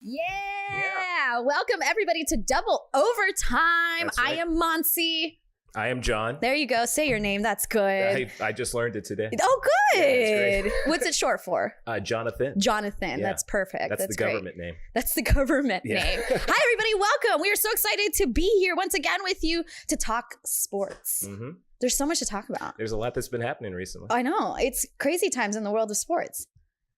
Yeah. Welcome everybody to Double Overtime. That's right. I am Monsi. I am John. There you go. Say your name. That's good. I just learned it today. Oh, good. Yeah, it's great. What's it short for? Jonathan. Jonathan. Yeah. That's perfect. That's the great. government name. That's the government Yeah. name. Hi, everybody. Welcome. We are so excited to be here once again with you to talk sports. Mm-hmm. There's so much to talk about. There's a lot that's been happening recently. I know. It's crazy times in the world of sports.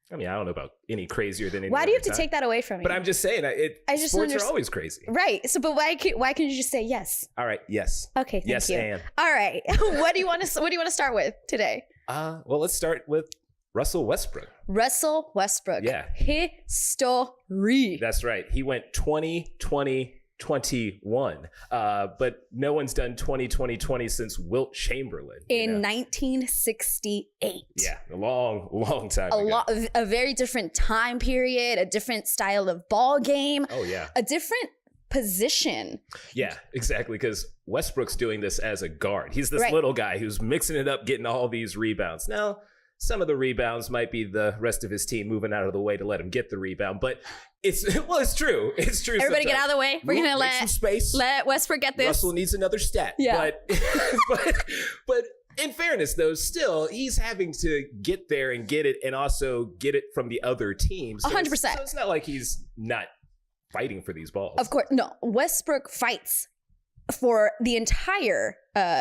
I mean, I don't know about any crazier than any Why do you other have to time. take that away from me? But I'm just saying, I just sports are always crazy. Right. So, but why can't you just say yes? All right. Yes. Okay. Thank Yes, you. and. All right. What do you want to start with today? Well, let's start with Russell Westbrook. Russell Westbrook. Yeah. History. That's right. He went 20-20-21. But no one's done 20-20-20 since Wilt Chamberlain. In 1968. Yeah, a long time ago. A very different time period, a different style of ball game. Oh, yeah. A different position. Yeah, exactly. Because Westbrook's doing this as a guard. He's this Right. little guy who's mixing it up, getting all these rebounds. Now, some of the rebounds might be the rest of his team moving out of the way to let him get the rebound, but it's true. It's true. Everybody get sometimes. out of the way. We're going to Make some space. let Westbrook get this. Russell needs another stat. Yeah. But in fairness, though, still, he's having to get there and get it and also get it from the other team. So 100%. So it's not like he's not fighting for these balls. Of course. No. Westbrook fights for the entire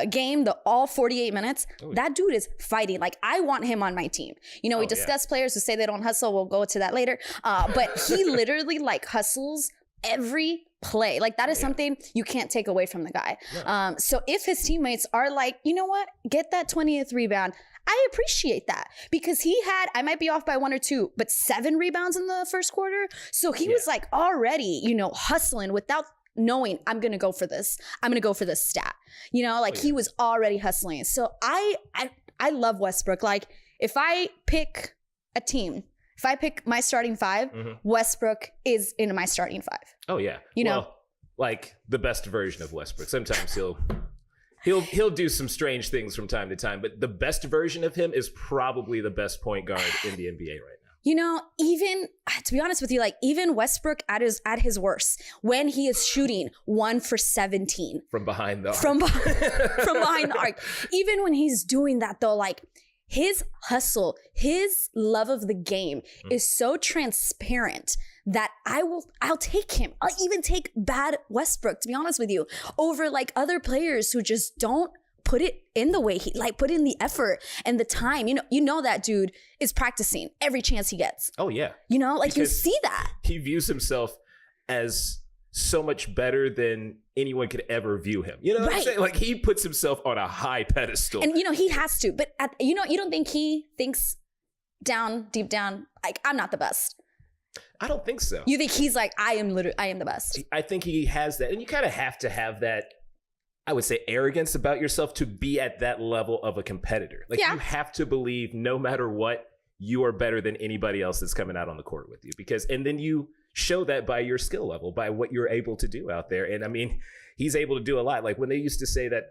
game, all 48 minutes. Oh, yeah. That dude is fighting. Like, I want him on my team. You know, we Oh, discussed players who say they don't hustle. We'll go to that later. But he literally like hustles every play. Like, that is something you can't take away from the guy. No. So if his teammates are like, you know what, get that 20th rebound, I appreciate that, because he had, I might be off by 1 or 2, but 7 rebounds in the first quarter. So he was like already, hustling without knowing, I'm going to go for this. I'm going to go for this stat. He was already hustling. So I love Westbrook. Like, if I pick a team, if I pick my starting 5, Westbrook is in my starting 5. Oh, yeah. Like the best version of Westbrook. Sometimes he'll do some strange things from time to time, but the best version of him is probably the best point guard in the NBA right now. Even to be honest with you, like, even Westbrook at his worst, when he is shooting 1 for 17 from behind the arc. from behind the arc, even when he's doing that though, like, his hustle, his love of the game is so transparent that I'll take him. I'll even take bad Westbrook, to be honest with you, over like other players who just don't put it in the way put in the effort and the time. You know that dude is practicing every chance he gets. Oh, yeah. You see that. He views himself as so much better than anyone could ever view him. You know what I'm saying? Like, he puts himself on a high pedestal. And, he has to. But, you don't think he thinks deep down, like, I'm not the best? I don't think so. You think he's like, I am the best? I think he has that. And you kind of have to have that, I would say, arrogance about yourself to be at that level of a competitor. Like, you have to believe no matter what, you are better than anybody else that's coming out on the court with you. And then you show that by your skill level, by what you're able to do out there. And I mean, he's able to do a lot. Like, when they used to say that,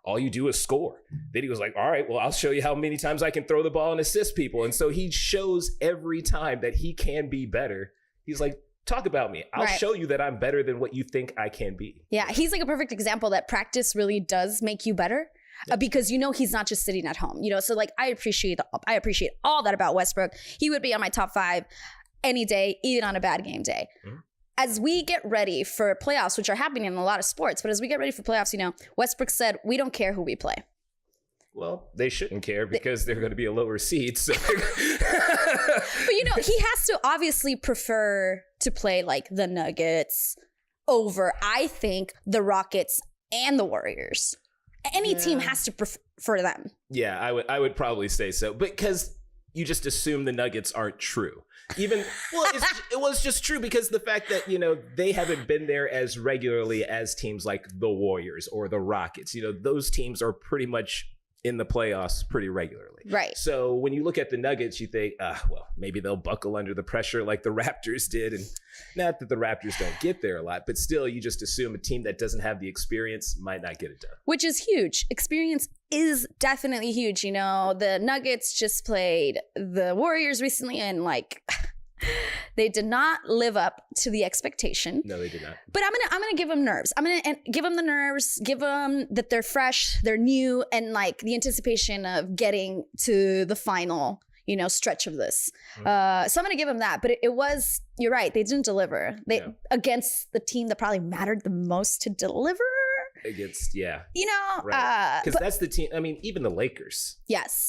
all you do is score. Then he was like, all right, well, I'll show you how many times I can throw the ball and assist people. And so he shows every time that he can be better. He's like, talk about me. I'll show you that I'm better than what you think I can be. Yeah, he's like a perfect example that practice really does make you better. Because he's not just sitting at home. So like, I appreciate all that about Westbrook. He would be on my top 5 any day, even on a bad game day. As we get ready for playoffs, which are happening in a lot of sports, but as we get ready for playoffs, Westbrook said, we don't care who we play. Well, they shouldn't care because they're going to be a lower seed. So. But he has to obviously prefer to play like the Nuggets over, I think, the Rockets and the Warriors. Any team has to prefer them. Yeah, I would probably say so, because you just assume the Nuggets aren't true. It was just true because the fact that, they haven't been there as regularly as teams like the Warriors or the Rockets. Those teams are pretty much in the playoffs pretty regularly. Right. So when you look at the Nuggets, you think, well, maybe they'll buckle under the pressure like the Raptors did. And not that the Raptors don't get there a lot, but still you just assume a team that doesn't have the experience might not get it done. Which is huge. Experience is definitely huge. The Nuggets just played the Warriors recently, and like, They did not live up to the expectation. No, they did not. But I'm gonna give them nerves. I'm gonna give them the nerves, give them that they're fresh, they're new, and like the anticipation of getting to the final, stretch of this. So I'm gonna give them that. But it was, you're right, they didn't deliver. Against the team that probably mattered the most to deliver. Against, right. Because that's the team. I mean, even the Lakers,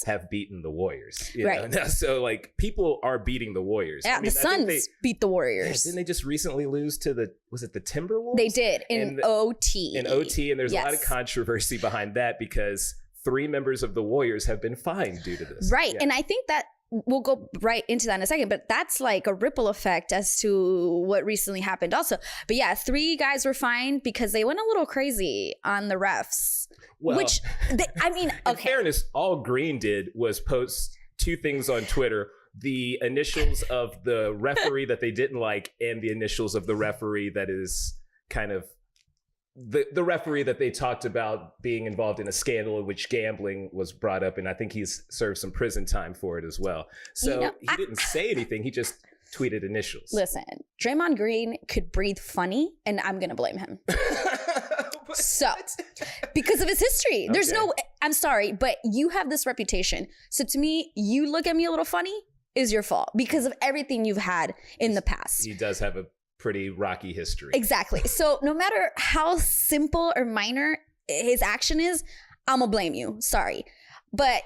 have beaten the Warriors, right? So like, people are beating the Warriors. Yeah, the Suns beat the Warriors. Didn't they just recently lose to the Timberwolves? They did in OT. In OT, and there's a lot of controversy behind that because 3 members of the Warriors have been fined due to this. Right, and I think that we'll go right into that in a second, but that's like a ripple effect as to what recently happened also. But yeah, 3 guys were fined because they went a little crazy on the refs. Well, okay. In fairness, all Green did was post 2 things on Twitter: the initials of the referee that they didn't like, and the initials of the referee that is kind of the referee that they talked about being involved in a scandal in which gambling was brought up, and I think he's served some prison time for it as well. So he didn't say anything; he just tweeted initials. Listen, Draymond Green could breathe funny, and I'm gonna blame him. So, because of his history, there's no. I'm sorry, but you have this reputation. So to me, you look at me a little funny is your fault because of everything you've had in the past. He does have a pretty rocky history. Exactly. So no matter how simple or minor his action is, I'm gonna blame you. Sorry. But,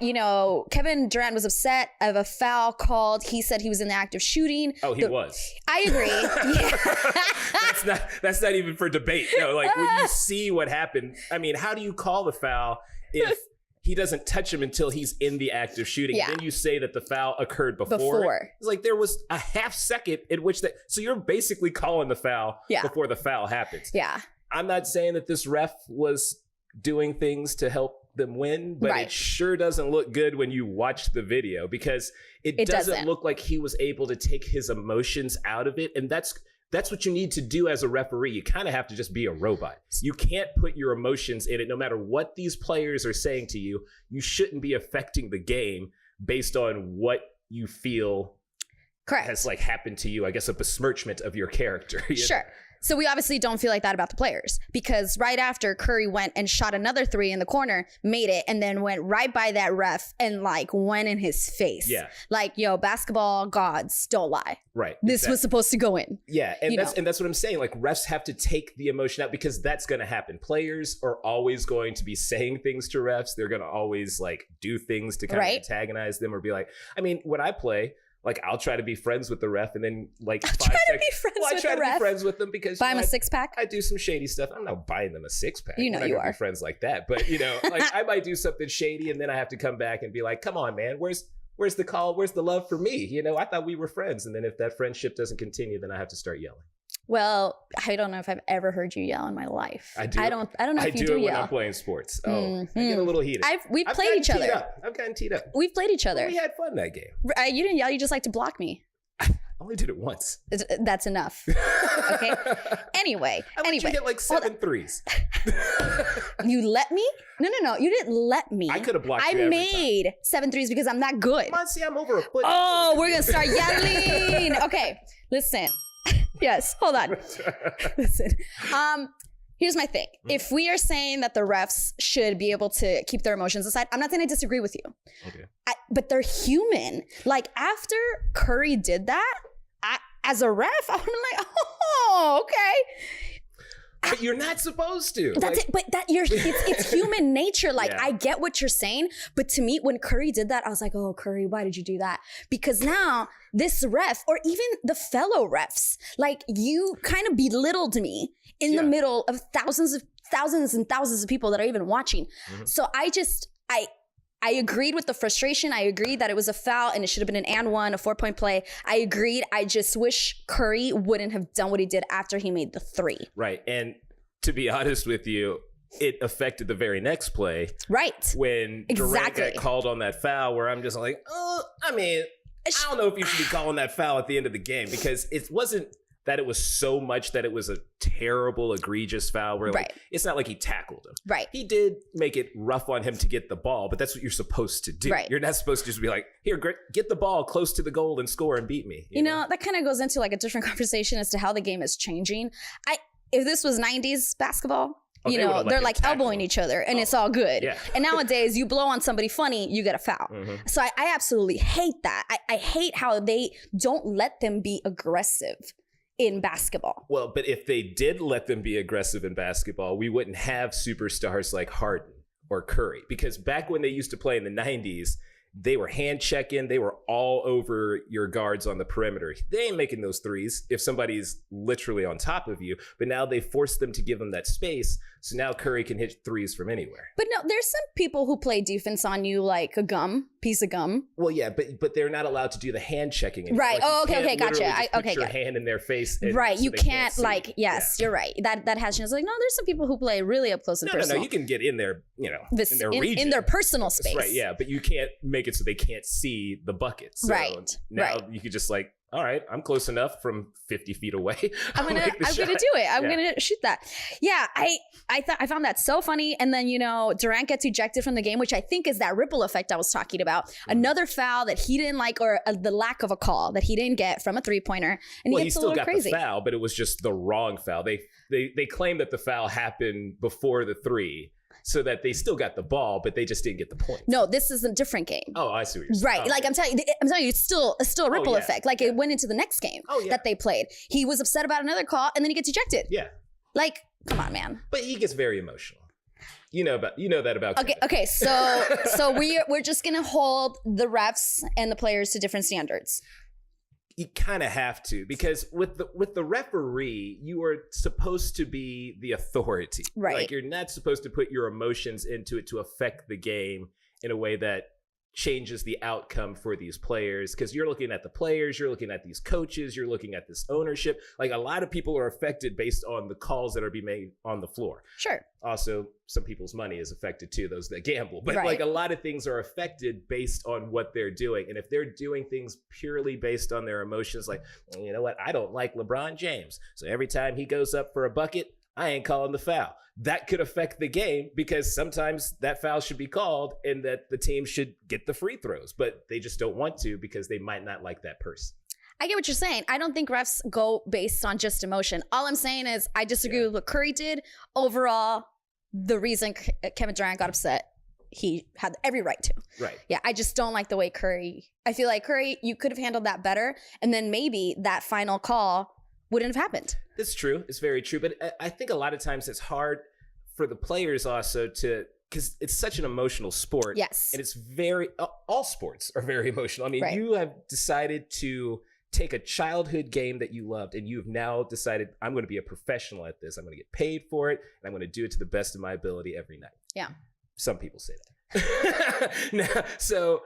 Kevin Durant was upset of a foul called. He said he was in the act of shooting. Oh, he was. I agree. Yeah. That's not even for debate. No, like when you see what happened, I mean, how do you call the foul if he doesn't touch him until he's in the act of shooting? Yeah. Then you say that the foul occurred before. It's like there was a half second in which so you're basically calling the foul before the foul happens. Yeah. I'm not saying that this ref was doing things to help them win, but it sure doesn't look good when you watch the video, because it doesn't look like he was able to take his emotions out of it. And that's what you need to do as a referee. You kind of have to just be a robot. You can't put your emotions in it. No matter what these players are saying to you, you shouldn't be affecting the game based on what you feel has like happened to you. I guess a besmirchment of your character. Sure. So we obviously don't feel like that about the players, because right after Curry went and shot another 3 in the corner, made it, and then went right by that ref and like went in his face. Yeah. Like, basketball gods don't lie. Right. This was supposed to go in. Yeah. And that's what I'm saying. Like, refs have to take the emotion out, because that's going to happen. Players are always going to be saying things to refs. They're going to always like do things to kind of antagonize them, or be like, I mean, when I play, like, I'll try to be friends with the ref, and then like I try to be friends with them because buy him a 6-pack. I do some shady stuff. I'm not buying them a 6-pack. You are. Be friends like that, but like I might do something shady, and then I have to come back and be like, "Come on, man, where's the call? Where's the love for me? I thought we were friends." And then if that friendship doesn't continue, then I have to start yelling. Well, I don't know if I've ever heard you yell in my life. I do. I don't know if you do it yell. when I'm playing sports. I get a little heated. We've played each other. I've gotten teed up. We've played each other. We had fun that game. You didn't yell. You just like to block me. I only did it once. That's enough. Okay. Anyway. You get like 7 threes. You let me? No. You didn't let me. I could have blocked you I made 7 threes because I'm that good. Come on, see, I'm over a foot. Oh, we're going to start yelling. Okay. Listen. Yes. Hold on. Listen. Here's my thing. If we are saying that the refs should be able to keep their emotions aside, I'm not saying I disagree with you. Okay. But they're human. Like, after Curry did that, as a ref, I'm like, oh, okay. But you're not supposed to. That's it. But it's human nature. Like, I get what you're saying. But to me, when Curry did that, I was like, oh, Curry, why did you do that? Because now this ref, or even the fellow refs, like, you kind of belittled me in the middle of thousands and thousands of people that are even watching. Mm-hmm. So I agreed with the frustration. I agreed that it was a foul and it should have been an and one, a 4-point play. I agreed. I just wish Curry wouldn't have done what he did after he made the 3. Right. And to be honest with you, it affected the very next play. Right. When Durant got called on that foul, where I'm just like, I don't know if you should be calling that foul at the end of the game, because it wasn't that it was so much that it was a terrible, egregious foul where like it's not like he tackled him. Right. He did make it rough on him to get the ball, but that's what you're supposed to do. Right. You're not supposed to just be like, here, get the ball close to the goal and score and beat me. You know, that kind of goes into like a different conversation as to how the game is changing. If this was 90s basketball, you know, they're like elbowing each other and it's all good. Yeah. And nowadays you blow on somebody funny, you get a foul. So I absolutely hate that. I hate how they don't let them be aggressive in basketball. Well, but if they did let them be aggressive in basketball, we wouldn't have superstars like Harden or Curry. Because back when they used to play in the 90s, they were hand checking. They were all over your guards on the perimeter. They ain't making those threes if somebody's literally on top of you. But now they forced them to give them that space. So now Curry can hit threes from anywhere. But no, there's some people who play defense on you like a piece of gum. Well, yeah, but they're not allowed to do the hand checking anymore. Right. Like, okay, gotcha. Put your hand in their face. Right. So you can't you're right. That has like, no, there's some people who play really up close and personal. No, you can get in their, in their region. In their personal space. That's right, yeah. But you can't make it so they can't see the bucket. So now you could just like, all right, I'm close enough from 50 feet away. I'm gonna do it. I'm gonna shoot that. Yeah, I found that so funny. And then, Durant gets ejected from the game, which I think is that ripple effect I was talking about. Another foul that he didn't like, or the lack of a call that he didn't get from a 3-pointer. And he still got crazy. The foul, but it was just the wrong foul. They claim that the foul happened before the 3. So that they still got the ball, but they just didn't get the point. No, this is a different game. Oh, I see what you're saying. Right. Like I'm telling you, it's still a ripple effect. Like it went into the next game that they played. He was upset about another call and then he gets ejected. Yeah. Like, come on, man. But he gets very emotional. You know that about Kevin. Okay. So we're just gonna hold the refs and the players to different standards. You kind of have to, because with the referee, you are supposed to be the authority. Right. Like you're not supposed to put your emotions into it to affect the game in a way that changes the outcome for these players, because you're looking at the players, you're looking at these coaches, you're looking at this ownership. Like a lot of people are affected based on the calls that are being made on the floor. Sure. Also, some people's money is affected too, those that gamble. But like a lot of things are affected based on what they're doing. And if they're doing things purely based on their emotions, like, you know what, I don't like LeBron James, so every time he goes up for a bucket, I ain't calling the foul. That could affect the game, because sometimes that foul should be called and that the team should get the free throws, but they just don't want to because they might not like that person. I get what you're saying. I don't think refs go based on just emotion. All I'm saying is I disagree with what Curry did. Overall, the reason Kevin Durant got upset, he had every right to. Right. Yeah, I just don't like the way I feel like Curry, you could have handled that better, and then maybe that final call wouldn't have happened. That's true. It's very true. But I think a lot of times it's hard for the players also because it's such an emotional sport. Yes. And it's all sports are very emotional. I mean, you have decided to take a childhood game that you loved, and you've now decided, I'm going to be a professional at this. I'm going to get paid for it, and I'm going to do it to the best of my ability every night. Yeah. Some people say that. Now, so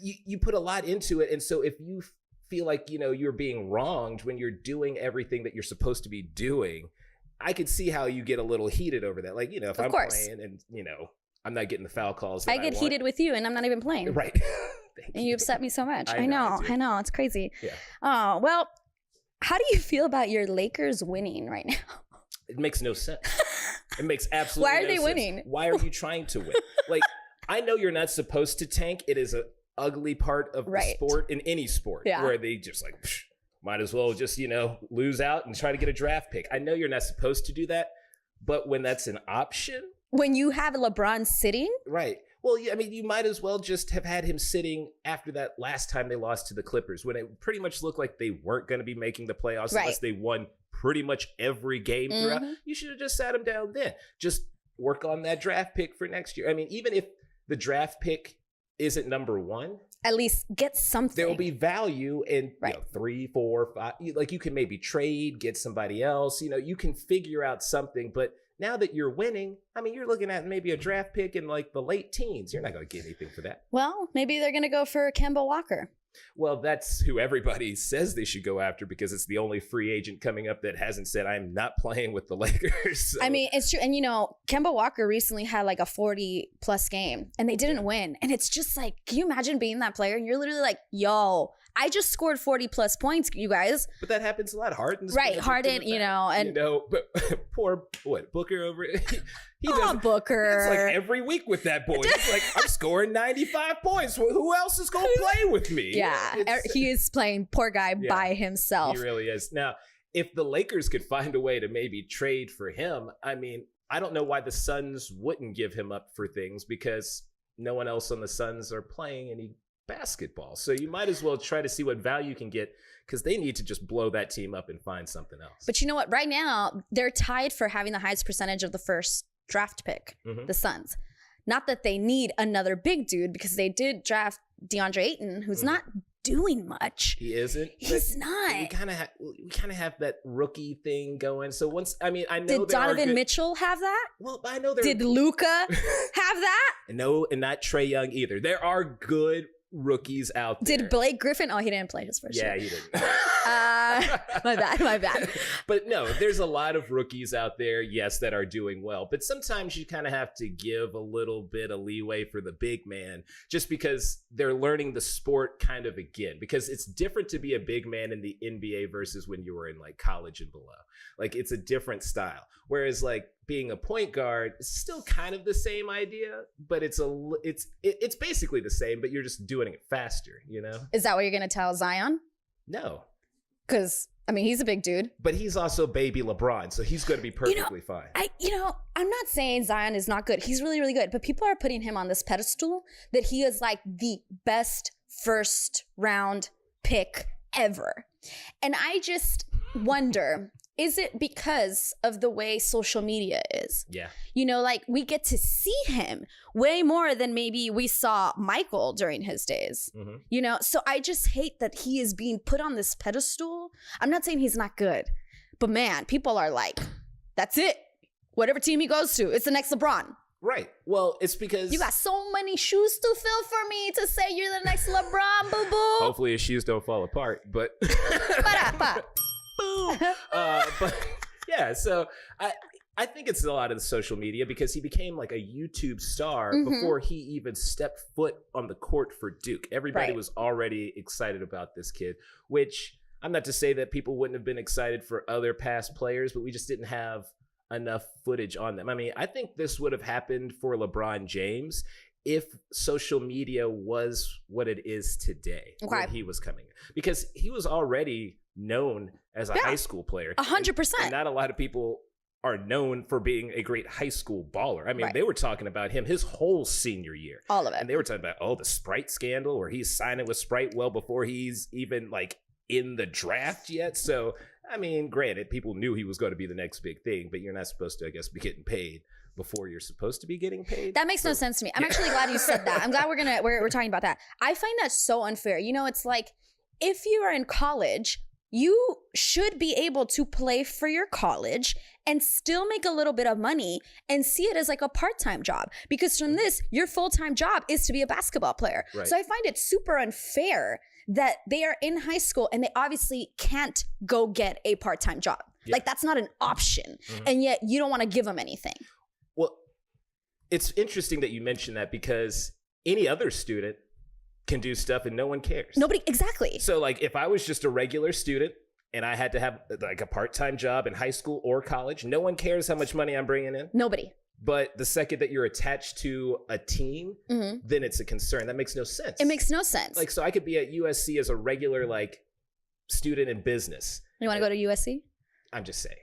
you put a lot into it. And so if you feel like, you're being wronged when you're doing everything that you're supposed to be doing, I could see how you get a little heated over that. Like, if I'm playing and, I'm not getting the foul calls. I get heated with you and I'm not even playing. Right. And you upset me so much. I know. It's crazy. Yeah. Oh, well, how do you feel about your Lakers winning right now? It makes no sense. It makes absolutely no sense. Why are they winning? Why are you trying to win? Like, I know you're not supposed to tank. It is a ugly part of the sport, in any sport, where they just like, might as well just, lose out and try to get a draft pick. I know you're not supposed to do that, but when that's an option. When you have LeBron sitting? Right. Well, I mean, you might as well just have had him sitting after that last time they lost to the Clippers, when it pretty much looked like they weren't going to be making the playoffs unless they won pretty much every game throughout. You should have just sat him down then. Just work on that draft pick for next year. I mean, even if the draft pick isn't number 1, at least get something. There will be value in 3, 4, 5. Like, you can maybe trade, get somebody else. You can figure out something. But now that you're winning, I mean, you're looking at maybe a draft pick in like the late teens. You're not going to get anything for that. Well, maybe they're going to go for Kemba Walker. Well, that's who everybody says they should go after, because it's the only free agent coming up that hasn't said, I'm not playing with the Lakers. So. I mean, it's true. And, Kemba Walker recently had like a 40-plus game and they didn't win. And it's just like, can you imagine being that player? And you're literally like, yo, I just scored 40 plus points, you guys. But that happens a lot. Harden's Harden, but poor Booker over it. He does Booker. It's like every week with that boy. He's like, I'm scoring 95 points. Who else is going to play with me? Yeah, he is playing poor guy by himself. He really is. Now, if the Lakers could find a way to maybe trade for him, I mean, I don't know why the Suns wouldn't give him up for things, because no one else on the Suns are playing any basketball. So you might as well try to see what value you can get, because they need to just blow that team up and find something else. But you know what? Right now, they're tied for having the highest percentage of the first draft pick, the Suns. Not that they need another big dude, because they did draft DeAndre Ayton, who's not doing much. He isn't. He's not. We kind of have that rookie thing going. So I know. Did Donovan Mitchell have that? Well, I know there. Did Luka have that? No, and not Trae Young either. There are good rookies out there. Did Blake Griffin? Oh, he didn't play his first year. Yeah, he didn't. My bad. But no, there's a lot of rookies out there, yes, that are doing well. But sometimes you kind of have to give a little bit of leeway for the big man, just because they're learning the sport kind of again. Because it's different to be a big man in the NBA versus when you were in like college and below. Like, it's a different style. Whereas like being a point guard is still kind of the same idea, but it's basically the same, but you're just doing it faster, you know? Is that what you're going to tell Zion? No. Because, I mean, he's a big dude. But he's also baby LeBron, so he's going to be perfectly fine. I'm not saying Zion is not good. He's really, really good. But people are putting him on this pedestal that he is like the best first round pick ever. And I just wonder, is it because of the way social media is? Yeah. You know, like we get to see him way more than maybe we saw Michael during his days. You know, so I just hate that he is being put on this pedestal. I'm not saying he's not good, but man, people are like, that's it. Whatever team he goes to, it's the next LeBron. Right. Well, it's because you got so many shoes to fill for me to say you're the next LeBron, boo boo. Hopefully his shoes don't fall apart, but but yeah, so I think it's a lot of the social media, because he became like a YouTube star before he even stepped foot on the court for Duke. Everybody was already excited about this kid, which I'm not to say that people wouldn't have been excited for other past players, but we just didn't have enough footage on them. I mean, I think this would have happened for LeBron James if social media was what it is today when he was coming, because he was already known as a high school player. 100%. And not a lot of people are known for being a great high school baller. I mean, they were talking about him his whole senior year. All of it. And they were talking about, the Sprite scandal, where he's signing with Sprite well before he's even like in the draft yet. So, I mean, granted, people knew he was going to be the next big thing, but you're not supposed to, I guess, be getting paid before you're supposed to be getting paid. That makes no sense to me. I'm actually glad you said that. I'm glad we're talking about that. I find that so unfair. You know, it's like, if you are in college, you should be able to play for your college and still make a little bit of money and see it as like a part-time job. Because from this, your full-time job is to be a basketball player. Right. So I find it super unfair that they are in high school and they obviously can't go get a part-time job. Yeah. Like, that's not an option. And yet you don't want to give them anything. Well, it's interesting that you mentioned that, because any other student can do stuff and no one cares. Nobody, exactly. So like, if I was just a regular student and I had to have like a part-time job in high school or college, no one cares how much money I'm bringing in. Nobody. But the second that you're attached to a team, then it's a concern. That makes no sense. It makes no sense. Like, so I could be at USC as a regular like student in business. You want to go to USC? I'm just saying,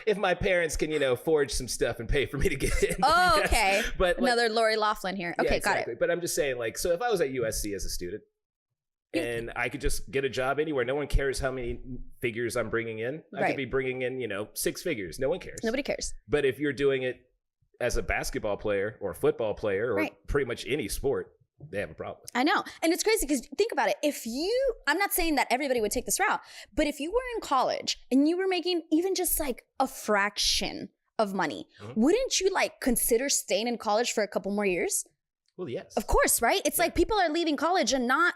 if my parents can, forge some stuff and pay for me to get in. Oh, yes. Okay. But another Lori Loughlin here. Okay, exactly. Got it. But I'm just saying, like, so if I was at USC as a student and I could just get a job anywhere, no one cares how many figures I'm bringing in. I could be bringing in, 6 figures. No one cares. Nobody cares. But if you're doing it as a basketball player or a football player or pretty much any sport, they have a problem. I know. And it's crazy because think about it. I'm not saying that everybody would take this route, but if you were in college and you were making even just like a fraction of money, wouldn't you like consider staying in college for a couple more years? Well, yes. Of course, right? It's like people are leaving college and not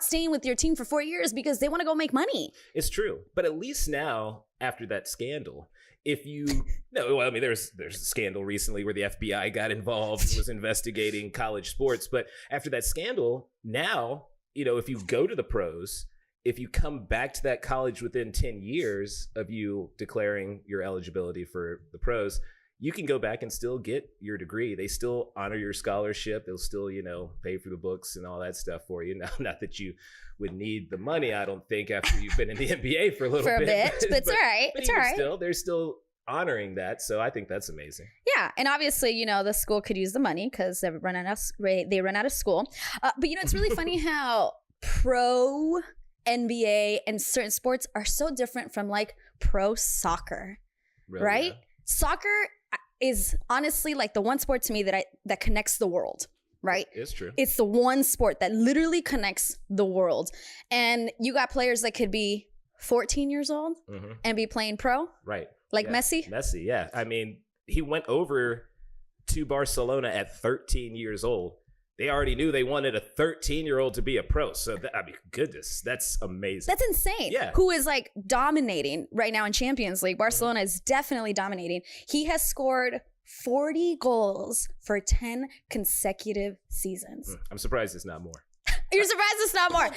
staying with your team for 4 years because they want to go make money. It's true. But at least now, after that scandal, there's a scandal recently where the FBI got involved and was investigating college sports. But after that scandal, now if you go to the pros, if you come back to that college within 10 years of you declaring your eligibility for the pros, you can go back and still get your degree. They still honor your scholarship. They'll still, pay for the books and all that stuff for you. Now, not that you would need the money, I don't think, after you've been in the NBA for a little bit. But it's all right. But it's all right. Still, they're still honoring that. So I think that's amazing. Yeah. And obviously, the school could use the money because they run out of school. But, it's really funny how pro NBA and certain sports are so different from like pro soccer, really, right? Yeah. Soccer is honestly like the one sport to me that connects the world, right? It's true. It's the one sport that literally connects the world. And you got players that could be 14 years old and be playing pro. Right. Like Messi. Messi, yeah. I mean, he went over to Barcelona at 13 years old. They already knew they wanted a 13-year-old to be a pro. So, goodness, that's amazing. That's insane. Yeah. Who is like dominating right now in Champions League. Barcelona is definitely dominating. He has scored 40 goals for 10 consecutive seasons. I'm surprised it's not more. You're surprised it's not more.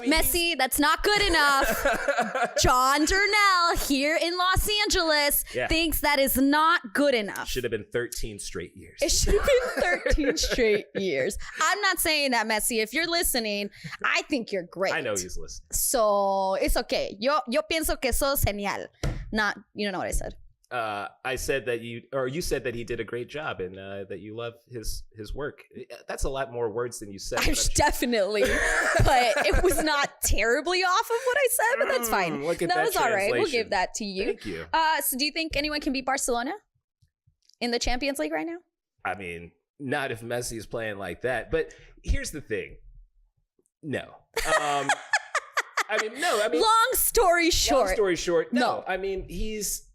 Messi, that's not good enough. John Durnell here in Los Angeles thinks that is not good enough. Should have been 13 straight years. It should have been 13 straight years. I'm not saying that, Messi. If you're listening, I think you're great. I know he's listening. So it's okay. Yo pienso que sos genial. Not, you don't know what I said. I said that you said that he did a great job and that you love his work. That's a lot more words than you said. Definitely, but it was not terribly off of what I said, but that's fine. That was all right. We'll give that to you. Thank you. So do you think anyone can beat Barcelona in the Champions League right now? I mean, not if Messi is playing like that. But here's the thing. No. No. Long story short. No. I mean, he's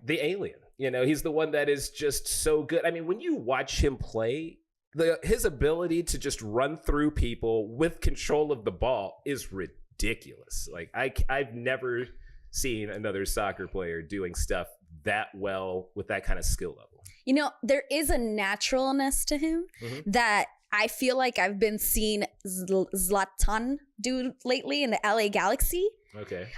the alien. He's the one that is just so good. I mean, when you watch him play, his ability to just run through people with control of the ball is ridiculous. Like I've never seen another soccer player doing stuff that well with that kind of skill level. There is a naturalness to him that I feel like I've been seeing Zlatan do lately in the LA Galaxy. Okay.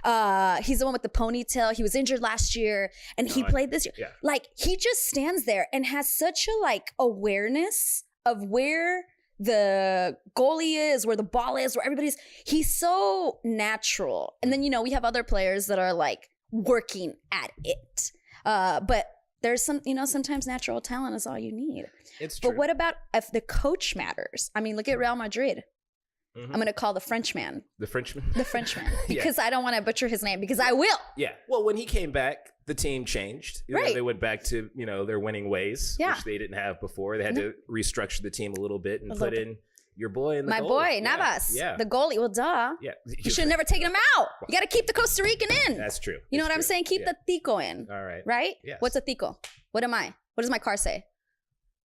He's the one with the ponytail. He was injured last year and he played this year. Yeah. Like he just stands there and has such a awareness of where the goalie is, where the ball is, where everybody's. He's so natural. And then, we have other players that are working at it. But there's sometimes natural talent is all you need. It's true. But what about if the coach matters? I mean, look at Real Madrid. I'm going to call the Frenchman. The Frenchman? The Frenchman. Because I don't want to butcher his name, because I will. Yeah. Well, when he came back, the team changed. Right. They went back to, their winning ways, which they didn't have before. They had to restructure the team a little bit and put in your boy in the goal. My boy, Navas. Yeah. The goalie. Well, duh. Yeah. You should have never taken him out. You got to keep the Costa Rican in. That's true. You know what I'm saying? Keep the tico in. All right. Right? Yes. What's a tico? What am I? What does my car say?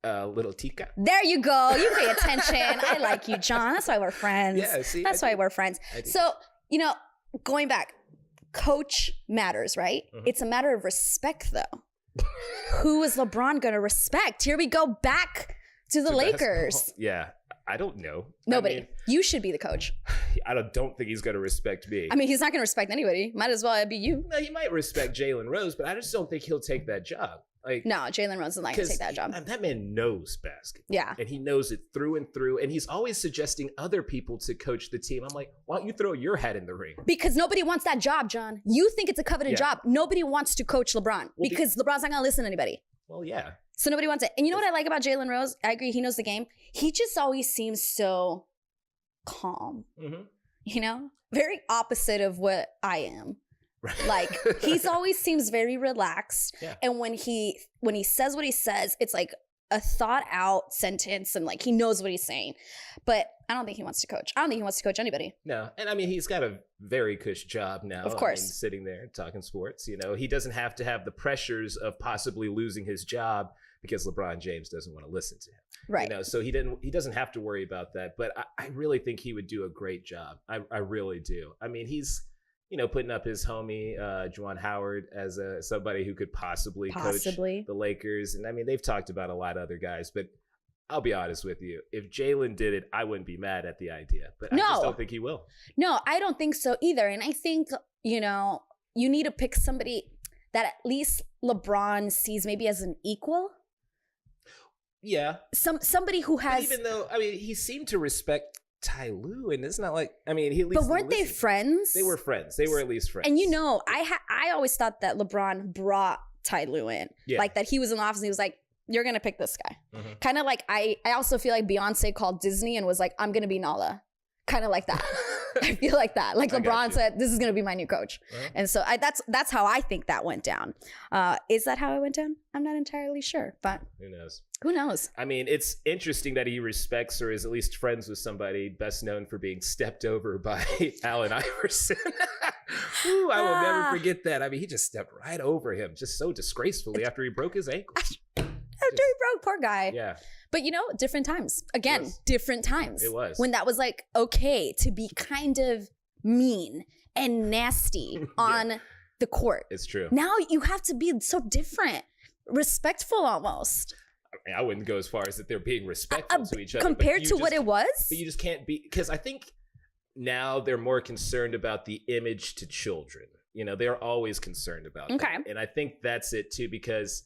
Little Tika. There you go. You pay attention. I like you, John. That's why we're friends. Yeah, see, that's why we're friends. So, going back, coach matters, right? It's a matter of respect, though. Who is LeBron going to respect? Here we go back to the Lakers. Basketball. Yeah. I don't know. Nobody. You should be the coach. I don't think he's going to respect me. I mean, he's not going to respect anybody. Might as well be you. No, he might respect Jalen Rose, but I just don't think he'll take that job. No, Jalen Rose is not going to take that job. That man knows basketball. Yeah. And he knows it through and through. And he's always suggesting other people to coach the team. I'm like, why don't you throw your hat in the ring? Because nobody wants that job, John. You think it's a coveted job. Nobody wants to coach LeBron because LeBron's not going to listen to anybody. Well, yeah. So nobody wants it. And you know what I like about Jalen Rose? I agree. He knows the game. He just always seems so calm. Very opposite of what I am. Like he's always seems very relaxed. Yeah. And when he says what he says, it's like a thought out sentence and he knows what he's saying. But I don't think he wants to coach. I don't think he wants to coach anybody. No. And I mean, he's got a very cush job now. Of course. Sitting there talking sports, he doesn't have to have the pressures of possibly losing his job because LeBron James doesn't want to listen to him. Right. So he doesn't have to worry about that. But I really think he would do a great job. I really do. I mean, he's, putting up his homie, Juwan Howard, as somebody who could possibly coach the Lakers. And I mean, they've talked about a lot of other guys, but I'll be honest with you. If Jalen did it, I wouldn't be mad at the idea. But I just don't think he will. No, I don't think so either. And I think, you need to pick somebody that at least LeBron sees maybe as an equal. Yeah. Somebody who has... But even though, he seemed to respect Ty Lue, and it's not like, he at least... But weren't they friends? They were friends. They were at least friends. And I always thought that LeBron brought Ty Lue in. Yeah. Like that he was in the office and he was like, you're going to pick this guy. Mm-hmm. Kind of like, I also feel like Beyonce called Disney and was like, I'm going to be Nala. Kind of like that. I feel like that. Like LeBron said, this is going to be my new coach. Uh-huh. And so that's how I think that went down. Is that how it went down? I'm not entirely sure, but who knows? Who knows? It's interesting that he respects or is at least friends with somebody best known for being stepped over by Allen Iverson. Ooh, I will never forget that. He just stepped right over him, just so disgracefully after he broke his ankle. After he broke, poor guy. Yeah. But different times. Again, different times. It was. When that was like okay to be kind of mean and nasty on the court. It's true. Now you have to be so different. Respectful almost. I wouldn't go as far as that they're being respectful to each other. Compared to what it was? But you just can't be, because I think now they're more concerned about the image to children. They're always concerned about that. And I think that's it too, because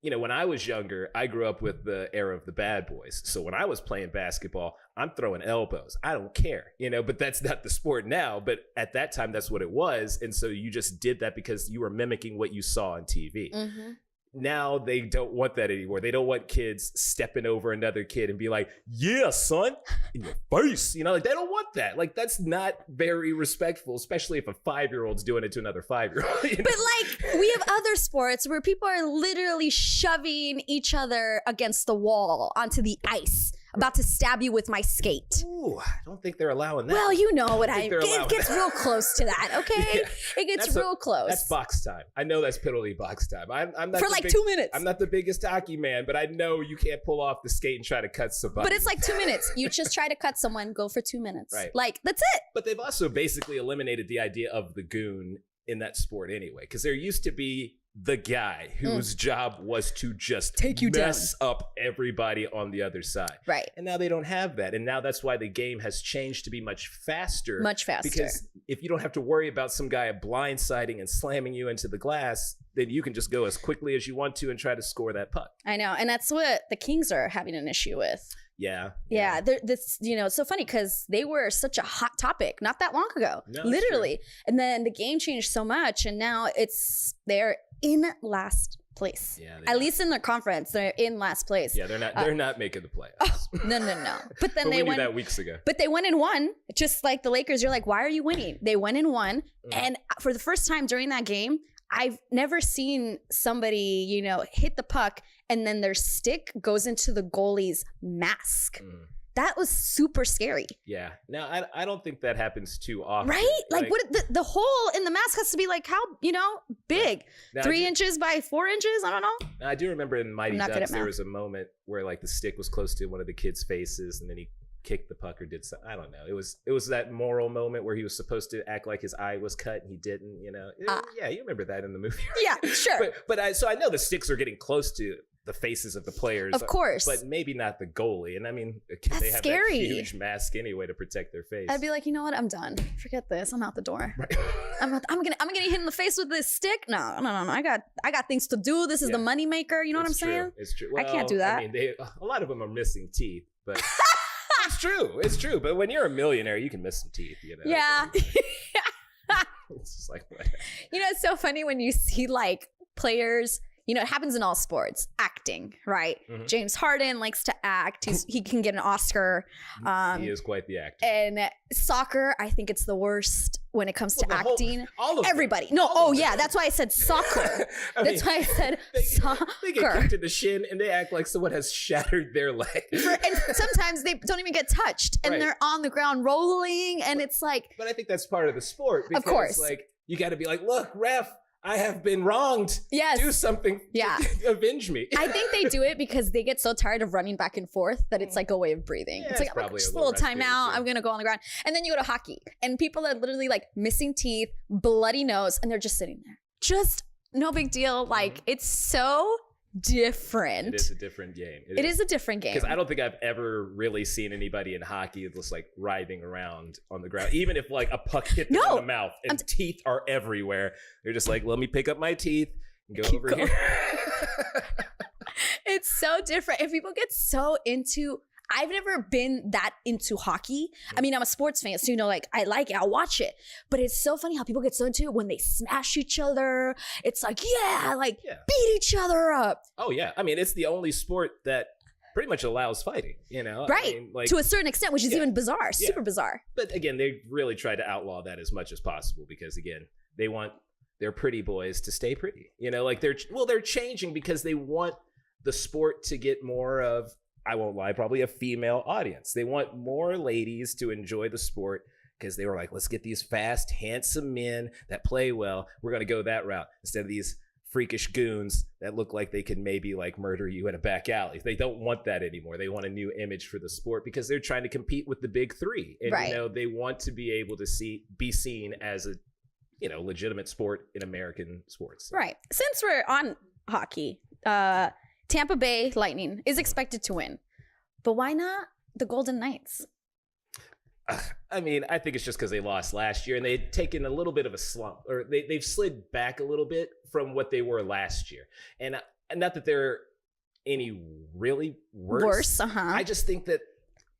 when I was younger, I grew up with the era of the bad boys. So when I was playing basketball, I'm throwing elbows. I don't care, but that's not the sport now. But at that time, that's what it was. And so you just did that because you were mimicking what you saw on TV. Mm-hmm. Now they don't want that anymore. They don't want kids stepping over another kid and be like, yeah, son, in your face. They don't want that. Like, that's not very respectful, especially if a 5-year-old's doing it to another 5-year-old. But we have other sports where people are literally shoving each other against the wall onto the ice, about to stab you with my skate. Ooh, I don't think they're allowing that. Well, you know what I mean. It gets real close to that, okay? Yeah. It gets real close. That's box time. I know that's penalty box time. I'm not for 2 minutes. I'm not the biggest hockey man, but I know you can't pull off the skate and try to cut somebody. But it's 2 minutes. You just try to cut someone, go for 2 minutes. Right. That's it. But they've also basically eliminated the idea of the goon in that sport anyway, because there used to be the guy whose job was to just take you mess up everybody on the other side. Right. And now they don't have that. And now that's why the game has changed to be much faster. Much faster. Because if you don't have to worry about some guy blindsiding and slamming you into the glass, then you can just go as quickly as you want to and try to score that puck. I know. And that's what the Kings are having an issue with. Yeah. This, it's so funny because they were such a hot topic not that long ago, literally. And then the game changed so much, and now they're in last place. Yeah, at least in their conference, they're in last place. Yeah, they're not making the playoffs. No. But then they went that weeks ago. But they went and won, just like the Lakers. You're like, why are you winning? They went and won, and for the first time during that game, I've never seen somebody, hit the puck and then their stick goes into the goalie's mask. That was super scary. Yeah. Now, I don't think that happens too often. Right? Like what the hole in the mask has to be how, big? Now, 3 inches by 4 inches? I don't know. I do remember in Mighty Ducks, there was a moment where the stick was close to one of the kids' faces and then he kicked the puck or did something. I don't know. It was that moral moment where he was supposed to act like his eye was cut and he didn't, Yeah, you remember that in the movie. Right? Yeah, sure. So I know the sticks are getting close to the faces of the players. Of course. But maybe not the goalie. And they have scary. That huge mask anyway to protect their face. I'd be like, you know what? I'm done. Forget this. I'm out the door. Right. I'm gonna hit him in the face with this stick. No. I got things to do. This is the money maker. You know what I'm saying? It's true. Well, I can't do that. A lot of them are missing teeth, but It's true. But when you're a millionaire, you can miss some teeth, Yeah. It's just like, whatever. It's so funny when you see players, it happens in all sports, acting, right? Mm-hmm. James Harden likes to act. He can get an Oscar. He is quite the actor. And soccer, I think it's the worst when it comes to acting. All of everybody. Them. No, yeah, that's why I said soccer. That's why I said soccer. They get kicked in the shin and they act like someone has shattered their leg. And sometimes they don't even get touched and they're on the ground rolling and it's like. But I think that's part of the sport. Because, of course. You got to be like, look, ref. I have been wronged. Yes. Do something. Yeah. Avenge me. I think they do it because they get so tired of running back and forth that it's like a way of breathing. Yeah, it's like, I'm just a little timeout. I'm going to go on the ground. And then you go to hockey and people are literally missing teeth, bloody nose, and they're just sitting there. Just no big deal. It's so different. It is a different game. It is a different game. Because I don't think I've ever really seen anybody in hockey just like writhing around on the ground. Even if like a puck hit them in the mouth and teeth are everywhere, they're just like, let me pick up my teeth and go over here. It's so different. And people get so into, I've never been that into hockey. I mean, I'm a sports fan, so, you know, like, I like it. I'll watch it. But it's so funny how people get so into it when they smash each other. It's like, beat each other up. Oh, yeah. I mean, it's the only sport that pretty much allows fighting, you know? Right. I mean, like, to a certain extent, which is even bizarre, super bizarre. But again, they really try to outlaw that as much as possible because, again, they want their pretty boys to stay pretty. You know, like, they're changing because they want the sport to get more of, I won't lie, probably a female audience. They want more ladies to enjoy the sport because they were like, let's get these fast, handsome men that play well. We're going to go that route instead of these freakish goons that look like they can maybe like murder you in a back alley. They don't want that anymore. They want a new image for the sport because they're trying to compete with the big three. And, you know, they want to be able to be seen as a, you know, legitimate sport in American sports. Right. Since we're on hockey, Tampa Bay Lightning is expected to win, but why not the Golden Knights? I mean, I think it's just because they lost last year and they'd taken a little bit of a slump, or they've slid back a little bit from what they were last year. And not that they're any really worse. I just think that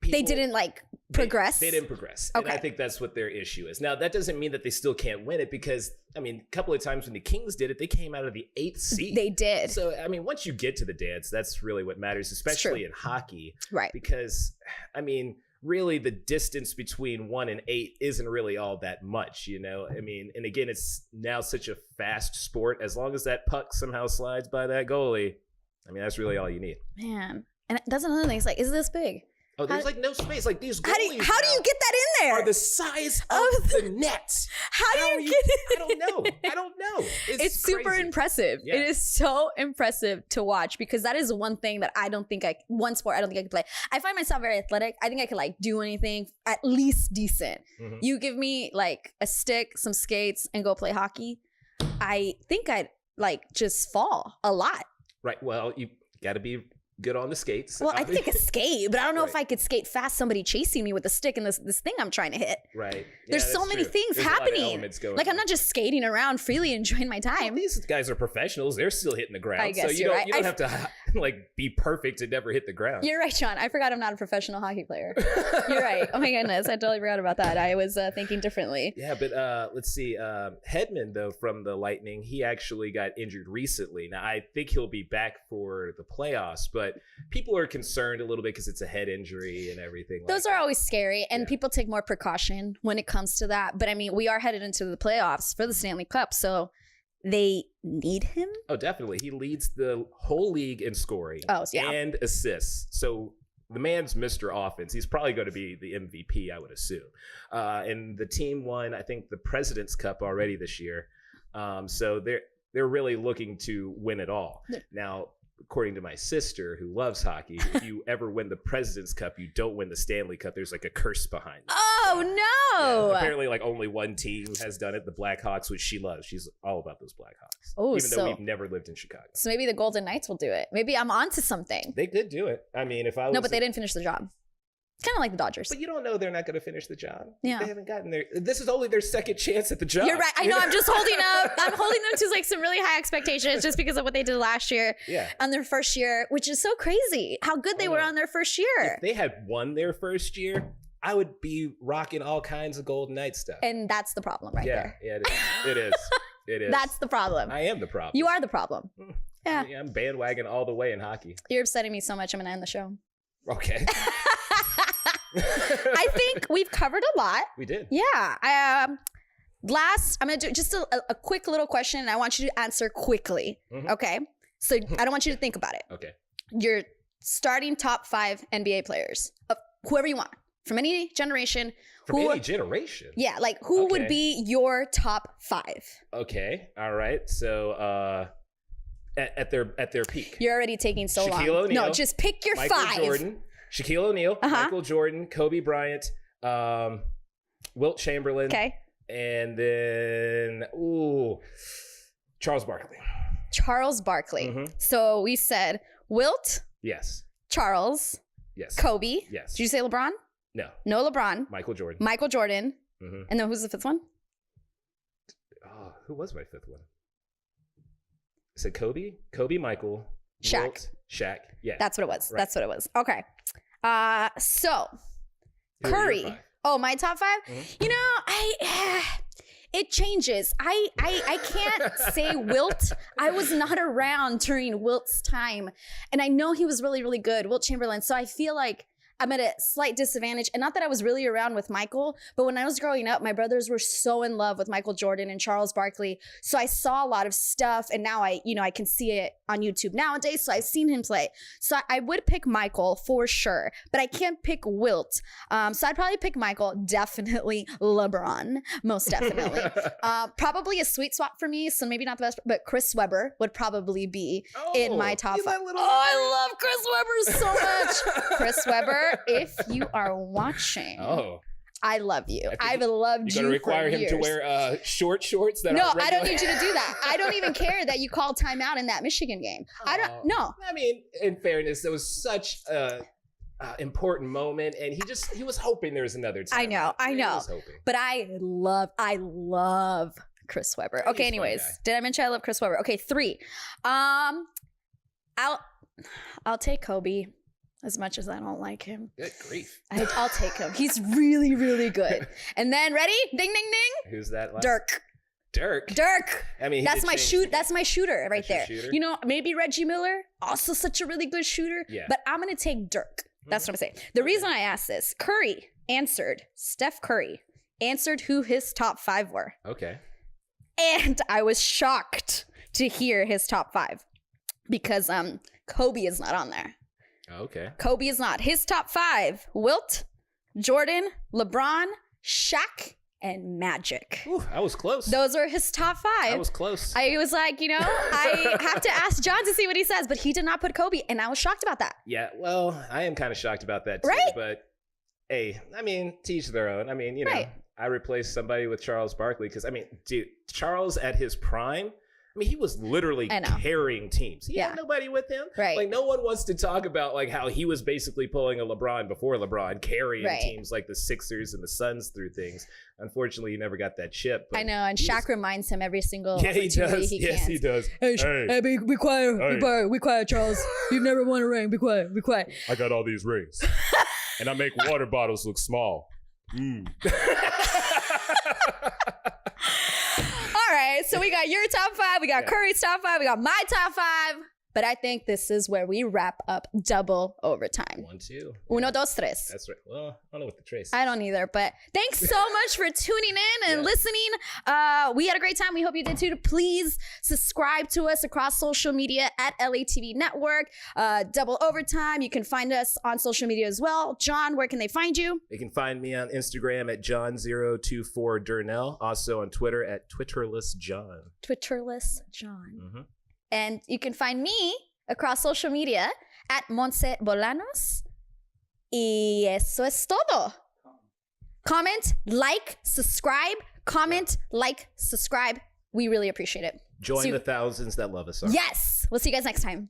they didn't like progress. They didn't progress. Okay. And I think that's what their issue is. Now, that doesn't mean that they still can't win it because, I mean, a couple of times when the Kings did it, they came out of the 8th seed. They did. So, I mean, once you get to the dance, that's really what matters, especially in hockey. Right. Because, I mean, really the distance between 1 and 8 isn't really all that much, you know? I mean, and again, it's now such a fast sport. As long as that puck somehow slides by that goalie, I mean, that's really all you need. Man. And that's another thing. It's like, is this big? Oh, there's like no space. Like these goalies how do you get that in there? Are the size of the net. How do you get it? I don't know. It's super impressive. Yeah. It is so impressive to watch because that is one thing that one sport I don't think I could play. I find myself very athletic. I think I could like do anything at least decent. Mm-hmm. You give me like a stick, some skates, and go play hockey. I think I'd like just fall a lot. Right. Well, you got to be good on the skates. Well, I think I could skate, but I don't know if I could skate fast. Somebody chasing me with a stick and this thing I'm trying to hit. Right. There's so many things happening. Like I'm not just skating around freely enjoying my time. Well, these guys are professionals. They're still hitting the ground. I guess so you don't have to like be perfect to never hit the ground. You're right, Sean. I forgot I'm not a professional hockey player. You're right. Oh my goodness. I totally forgot about that. I was thinking differently. Yeah, but let's see. Hedman, though, from the Lightning, he actually got injured recently. Now, I think he'll be back for the playoffs, but people are concerned a little bit because it's a head injury and everything. Those are always scary, and people take more precaution when it comes to that. But I mean, we are headed into the playoffs for the Stanley Cup, so they need him. Oh, definitely. He leads the whole league in scoring and assists. So the man's Mr. Offense. He's probably going to be the MVP, I would assume. And the team won, I think, the President's Cup already this year. So they're really looking to win it all. Now, according to my sister who loves hockey, if you ever win the President's Cup, you don't win the Stanley Cup. There's like a curse behind it. Oh, no. Yeah, apparently, like only one team has done it, the Blackhawks, which she loves. She's all about those Blackhawks. Oh, even though we've never lived in Chicago. So maybe the Golden Knights will do it. Maybe I'm onto something. They did do it. I mean, if I was... No, but they didn't finish the job. It's kind of like the Dodgers. But you don't know they're not going to finish the job. Yeah. They haven't gotten there. This is only their second chance at the job. You're right. I know. I'm just holding up. I'm holding them to like some really high expectations just because of what they did last year on their first year, which is so crazy how good they were on their first year. If they had won their first year, I would be rocking all kinds of Golden Knight stuff. And that's the problem right there. Yeah, it is. It is. That's the problem. I am the problem. You are the problem. Yeah. I'm bandwagon all the way in hockey. You're upsetting me so much. I'm going to end the show. Okay. I think we've covered a lot. We did. Yeah. I'm going to do just a quick little question, and I want you to answer quickly. Mm-hmm. Okay? So I don't want you to think about it. Okay. Your starting top 5 NBA players, whoever you want, from any generation. From any generation? Yeah. Like, who would be your top 5? Okay. All right. So, at their peak. You're already taking so long. Shaquille O'Neal. No, just pick your Michael 5. Jordan. Shaquille O'Neal, Michael Jordan, Kobe Bryant, Wilt Chamberlain. Okay. And then, Charles Barkley. Charles Barkley. So we said Wilt. Yes. Charles. Yes. Kobe. Yes. Did you say LeBron? No. No LeBron. Michael Jordan. Michael Jordan. And then who's the fifth one? Oh, who was my fifth one? I said Kobe, Michael, Shaq. Wilt, Shaq. Yeah. That's what it was. Right. That's what it was. Okay. So Who are your Curry. five? Oh, my top five? You know, it changes. I can't say Wilt. I was not around during Wilt's time. And I know he was really, really good, Wilt Chamberlain. So I feel like I'm at a slight disadvantage. And not that I was really around with Michael, but when I was growing up, my brothers were so in love with Michael Jordan and Charles Barkley. So I saw a lot of stuff, and now I can see it on YouTube nowadays. So I've seen him play. So I would pick Michael for sure, but I can't pick Wilt. So I'd probably pick Michael. Definitely LeBron, most definitely. Probably a sweet swap for me. So maybe not the best, but Chris Webber would probably be in my top five. I love Chris Webber so much. Chris Webber, if you are watching, I love you. I've loved you. You're gonna require him years. to wear short shorts that No, I don't need you to do that. I don't even care that you called timeout in that Michigan game. I don't. No. I mean, in fairness, there was such a important moment, and he was hoping there was another time. I know. But I love Chris Webber. Okay, anyways, did I mention I love Chris Webber? Okay, 3. I'll take Kobe. As much as I don't like him. Good grief. I'll take him. He's really, really good. And then, ready? Ding, ding, ding. Who's that last? Dirk. I mean, that's my shooter right there. Shooter? You know, maybe Reggie Miller, also such a really good shooter. Yeah. But I'm going to take Dirk. That's what I'm saying. The reason I asked this, Steph Curry answered who his top 5 were. Okay. And I was shocked to hear his top 5 because Kobe is not on there. Okay. Kobe is not. His top 5, Wilt, Jordan, LeBron, Shaq, and Magic. Ooh, I was close. Those are his top 5. I was close. I was like, I have to ask John to see what he says, but he did not put Kobe, and I was shocked about that. Yeah, well, I am kind of shocked about that too. Right? But, hey, I mean, to each their own. I mean, right. I replaced somebody with Charles Barkley because, I mean, dude, Charles at his prime, I mean, he was literally carrying teams. He had nobody with him. Right. Like, no one wants to talk about like how he was basically pulling a LeBron before LeBron, carrying teams like the Sixers and the Suns through things. Unfortunately, he never got that chip. I know, and Shaq reminds him every single he does. Yes, he does. Hey, be quiet. Be quiet, Charles. You've never won a ring. Be quiet. I got all these rings. And I make water bottles look small. All right, so we got your top 5, we got Curry's top 5, we got my top 5, but I think this is where we wrap up double overtime. 1, 2. 1, 2, 3. That's right. Well, I don't know what the trace is. I don't either, but thanks so much for tuning in and listening. We had a great time. We hope you did too. Please subscribe to us across social media at LATV Network. Double Overtime. You can find us on social media as well. John, where can they find you? They can find me on Instagram at John024Durnell. Also on Twitter at TwitterlessJohn. Twitterless John. And you can find me across social media at Montse Bolanos. Y eso es todo. Comment, like, subscribe. We really appreciate it. Join the thousands that love us. Yes. We'll see you guys next time.